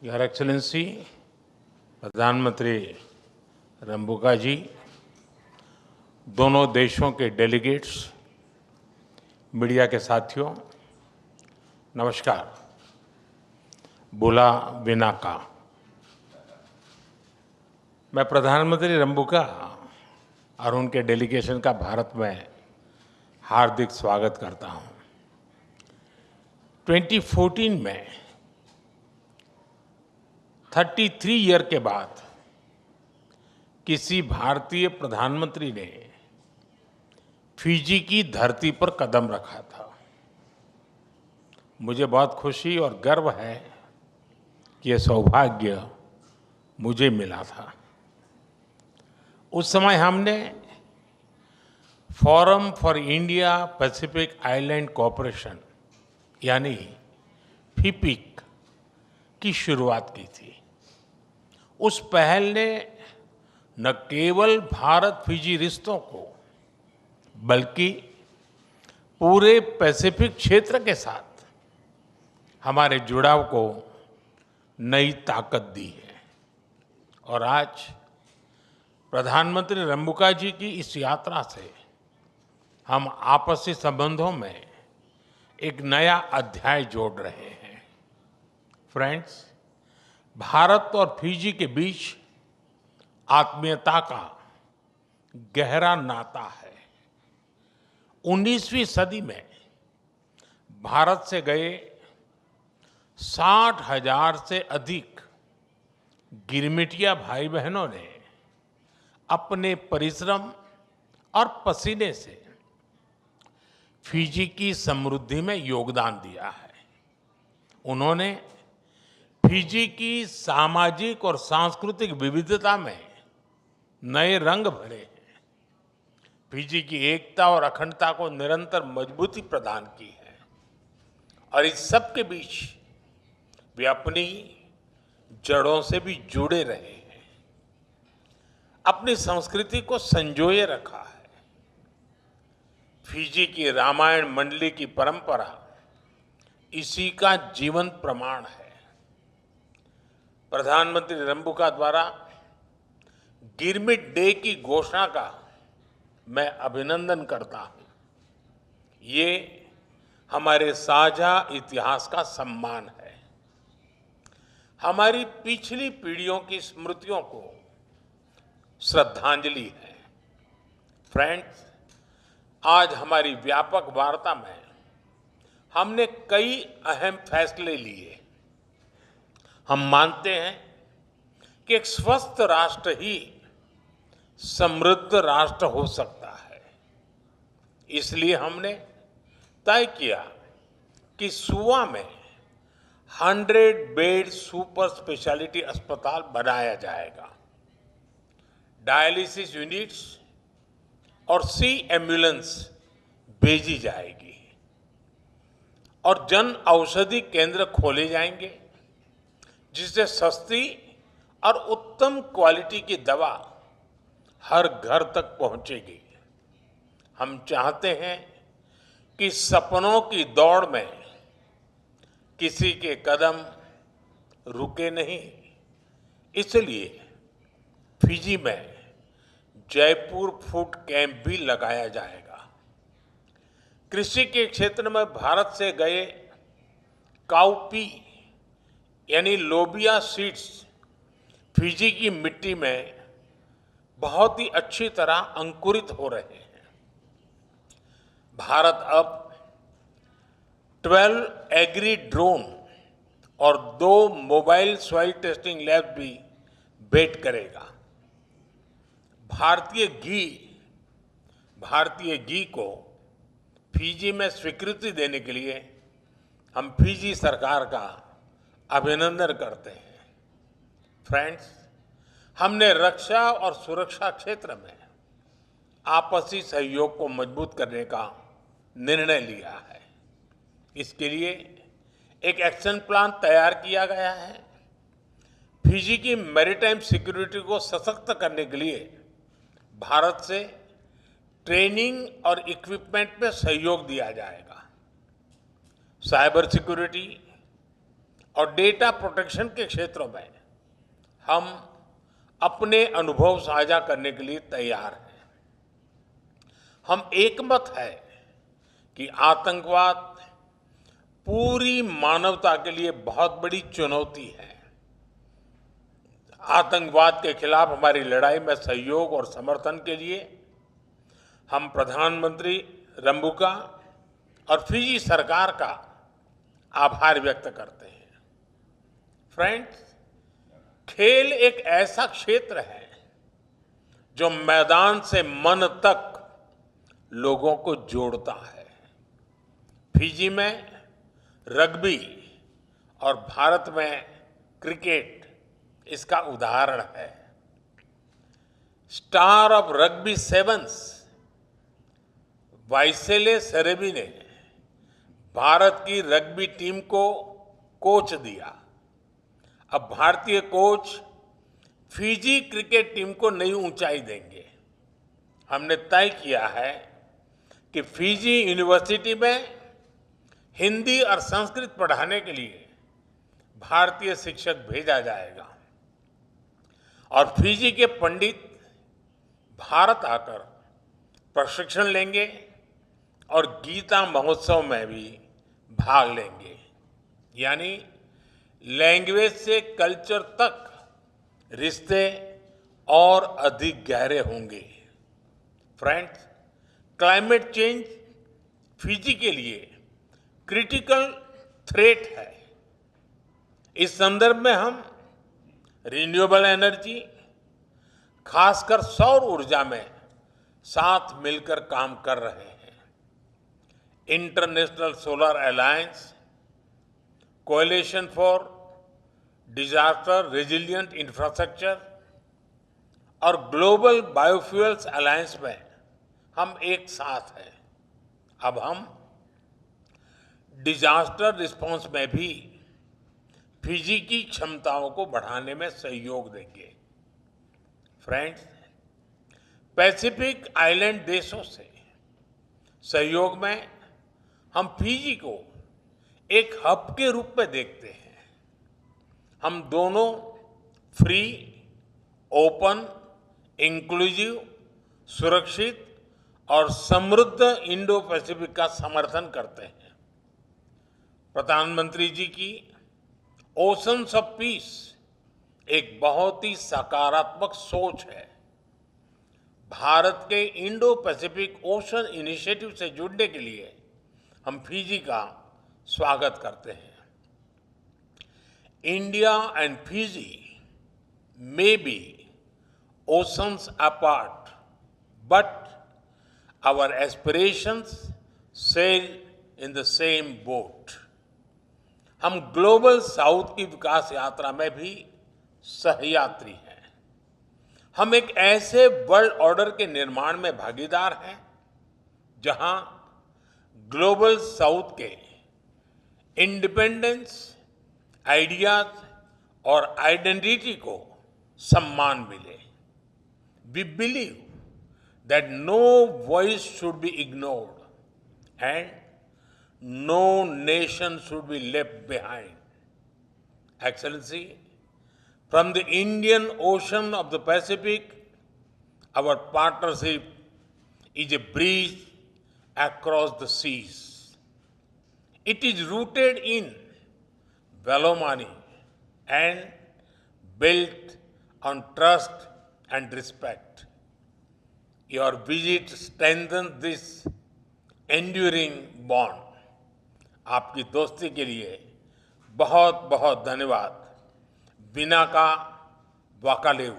Your excellency प्रधानमंत्री रंबुका जी, दोनों देशों के डेलीगेट्स, मीडिया के साथियों, नमस्कार। बुला विनाका। मैं प्रधानमंत्री रंबुका और उनके डेलीगेशन का भारत में हार्दिक स्वागत करता हूं। 2014 में 33 ईयर के बाद किसी भारतीय प्रधानमंत्री ने फिजी की धरती पर कदम रखा था। मुझे बहुत खुशी और गर्व है कि यह सौभाग्य मुझे मिला था। उस समय हमने forum for India Pacific island cooperation यानी फिपिक की शुरुआत की थी। उस पहल ने न केवल भारत फिजी रिश्तों को बल्कि पूरे पैसिफिक क्षेत्र के साथ हमारे जुड़ाव को नई ताकत दी है। और आज प्रधानमंत्री रंबुका जी की इस यात्रा से हम आपसी संबंधों में एक नया अध्याय जोड़ रहे हैं। फ्रेंड्स, भारत और फिजी के बीच आत्मीयता का गहरा नाता है। 19वीं सदी में भारत से गए 60,000 से अधिक गिरमिटिया भाई बहनों ने अपने परिश्रम और पसीने से फिजी की समृद्धि में योगदान दिया है। उन्होंने फिजी की सामाजिक और सांस्कृतिक विविधता में नए रंग भरे हैं। फिजी की एकता और अखंडता को निरंतर मजबूती प्रदान की है। और इस सब के बीच वे अपनी जड़ों से भी जुड़े रहे हैं, अपनी संस्कृति को संजोए रखा है। फिजी की रामायण मंडली की परंपरा इसी का जीवंत प्रमाण है। प्रधानमंत्री रंबुका द्वारा गिरमिट डे की घोषणा का मैं अभिनंदन करता हूं। ये हमारे साझा इतिहास का सम्मान है, हमारी पिछली पीढ़ियों की स्मृतियों को श्रद्धांजलि है। फ्रेंड्स, आज हमारी व्यापक वार्ता में हमने कई अहम फैसले लिए। हम मानते हैं कि एक स्वस्थ राष्ट्र ही समृद्ध राष्ट्र हो सकता है। इसलिए हमने तय किया कि सुवा में 100 बेड सुपर स्पेशलिटी अस्पताल बनाया जाएगा। डायलिसिस यूनिट्स और सी एम्बुलेंस भेजी जाएगी और जन औषधि केंद्र खोले जाएंगे, जिससे सस्ती और उत्तम क्वालिटी की दवा हर घर तक पहुंचेगी। हम चाहते हैं कि सपनों की दौड़ में किसी के कदम रुके नहीं। इसलिए फिजी में जयपुर फूड कैंप भी लगाया जाएगा। कृषि के क्षेत्र में भारत से गए काउपी यानी लोबिया सीड्स फिजी की मिट्टी में बहुत ही अच्छी तरह अंकुरित हो रहे हैं। भारत अब 12 एग्री ड्रोन और 2 मोबाइल सॉइल टेस्टिंग लैब भी भेंट करेगा। भारतीय घी को फिजी में स्वीकृति देने के लिए हम फिजी सरकार का अभिनंदन करते हैं। फ्रेंड्स, हमने रक्षा और सुरक्षा क्षेत्र में आपसी सहयोग को मजबूत करने का निर्णय लिया है। इसके लिए एक एक्शन प्लान तैयार किया गया है। फिजी की मैरीटाइम सिक्योरिटी को सशक्त करने के लिए भारत से ट्रेनिंग और इक्विपमेंट में सहयोग दिया जाएगा। साइबर सिक्योरिटी, और डेटा प्रोटेक्शन के क्षेत्रों में हम अपने अनुभव साझा करने के लिए तैयार हैं। हम एकमत है कि आतंकवाद पूरी मानवता के लिए बहुत बड़ी चुनौती है। आतंकवाद के खिलाफ हमारी लड़ाई में सहयोग और समर्थन के लिए हम प्रधानमंत्री रंबुका और फिजी सरकार का आभार व्यक्त करते हैं। फ्रेंड्स, खेल एक ऐसा क्षेत्र है जो मैदान से मन तक लोगों को जोड़ता है। फिजी में रग्बी और भारत में क्रिकेट इसका उदाहरण है। स्टार ऑफ रग्बी सेवन्स वाइसेले सेरेबी ने भारत की रग्बी टीम को कोच दिया। अब भारतीय कोच फिजी क्रिकेट टीम को नई ऊंचाई देंगे। हमने तय किया है कि फिजी यूनिवर्सिटी में हिंदी और संस्कृत पढ़ाने के लिए भारतीय शिक्षक भेजा जाएगा और फिजी के पंडित भारत आकर प्रशिक्षण लेंगे और गीता महोत्सव में भी भाग लेंगे। यानी लैंग्वेज से कल्चर तक रिश्ते और अधिक गहरे होंगे। फ्रेंड्स, क्लाइमेट चेंज फिजी के लिए क्रिटिकल थ्रेट है। इस संदर्भ में हम रिन्यूएबल एनर्जी, खासकर सौर ऊर्जा में साथ मिलकर काम कर रहे हैं। International solar alliance, coalition for disaster resilient infrastructure और ग्लोबल बायोफ्यूल्स अलायंस में हम एक साथ हैं। अब हम डिजास्टर रिस्पांस में भी फिजी की क्षमताओं को बढ़ाने में सहयोग देंगे। फ्रेंड्स, पैसिफिक आइलैंड देशों से सहयोग में हम फिजी को एक हब के रूप में देखते हैं। हम दोनों फ्री, ओपन, इंक्लूसिव, सुरक्षित और समृद्ध इंडो पैसिफिक का समर्थन करते हैं। प्रधानमंत्री जी की ओशंस ऑफ पीस एक बहुत ही सकारात्मक सोच है। भारत के इंडो पैसिफिक ओशन इनिशिएटिव से जुड़ने के लिए हम फिजी का स्वागत करते हैं। India and Fiji may be oceans apart, but our aspirations sail in the same boat. हम ग्लोबल साउथ की विकास यात्रा में भी सहयात्री हैं। हम एक ऐसे वर्ल्ड ऑर्डर के निर्माण में भागीदार हैं जहां ग्लोबल साउथ के इंडिपेंडेंस, आइडियाज और आइडेंटिटी को सम्मान मिले। We believe that no voice should be ignored and no nation should be left behind. Excellency, from the Indian Ocean of the Pacific, our partnership is a bridge across the seas. It is rooted in Velomani and built on trust and respect. Your visit strengthens this enduring bond. आपकी दोस्ती के लिए बहुत बहुत धन्यवाद। बिना का वाकालेव।